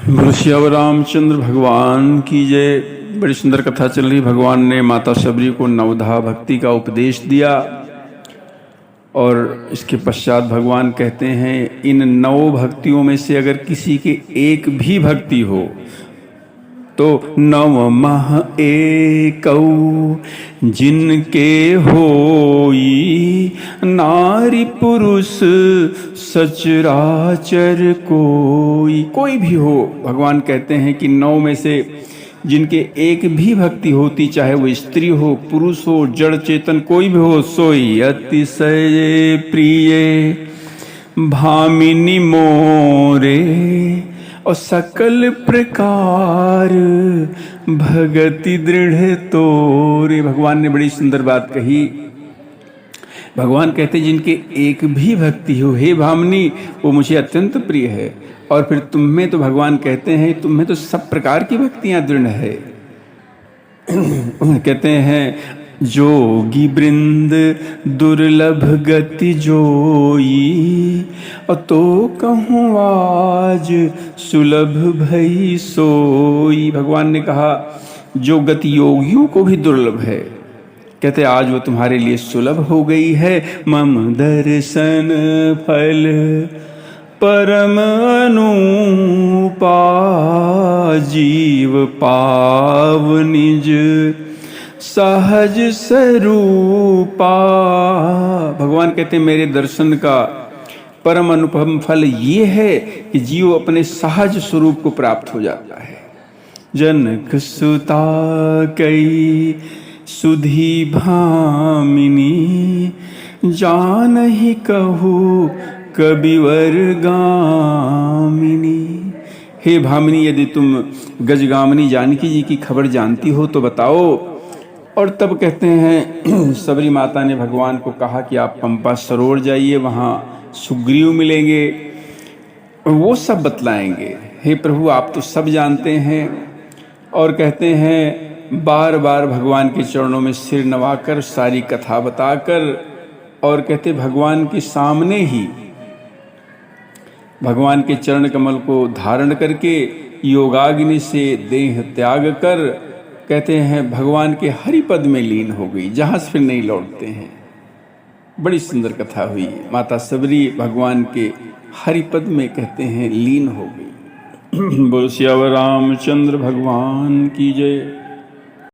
बोलो श्यावर रामचंद्र भगवान की जय। बड़ी सुंदर कथा चल रही। भगवान ने माता शबरी को नवधा भक्ति का उपदेश दिया और इसके पश्चात भगवान कहते हैं इन 9 भक्तियों में से अगर किसी के एक भी भक्ति हो तो नवमः एकौ जिनके होई नारी पुरुष सचराचर कोई भी हो। भगवान कहते हैं कि 9 में से जिनके एक भी भक्ति होती, चाहे वो स्त्री हो पुरुष हो जड़ चेतन कोई भी हो, सोई अतिशय प्रिय भामिनी मोरे और सकल प्रकार भगति दृढ़ तोरे। भगवान ने बड़ी सुंदर बात कही। भगवान कहते जिनके एक भी भक्ति हो, हे भामिनी, वो मुझे अत्यंत प्रिय है। और फिर तुम में तो भगवान कहते हैं तुम में तो सब प्रकार की भक्तियां दृढ़ है। कहते हैं जोगी वृंद दुर्लभ गति जोई और तो कहूँ आज सुलभ भई सोई। भगवान ने कहा जो गति योगियों को भी दुर्लभ है, कहते आज वो तुम्हारे लिए सुलभ हो गई है। मम दर्शन फल परम अनुपा जीव पाव निज सहज स्वरूपा। भगवान कहते हैं मेरे दर्शन का परम अनुपम फल ये है कि जीव अपने सहज स्वरूप को प्राप्त हो जाता है। जनक सुता कई सुधी भामिनी जानहि कहूँ कबिवर गामिनी। हे भामिनी, यदि तुम गजगामिनी जानकी जी की खबर जानती हो तो बताओ। और तब कहते हैं सबरी माता ने भगवान को कहा कि आप पंपा सरोवर जाइए, वहाँ सुग्रीव मिलेंगे, वो सब बतलाएंगे। हे प्रभु, आप तो सब जानते हैं। और कहते हैं बार बार भगवान के चरणों में सिर नवाकर सारी कथा बताकर, और कहते भगवान के सामने ही भगवान के चरण कमल को धारण करके योगाग्नि से देह त्याग कर कहते हैं भगवान के हरि पद में लीन हो गई, जहां से फिर नहीं लौटते हैं। बड़ी सुंदर कथा हुई। माता सबरी भगवान के हरि पद में कहते हैं लीन हो गई। बोलो श्यावर रामचंद्र भगवान की जय।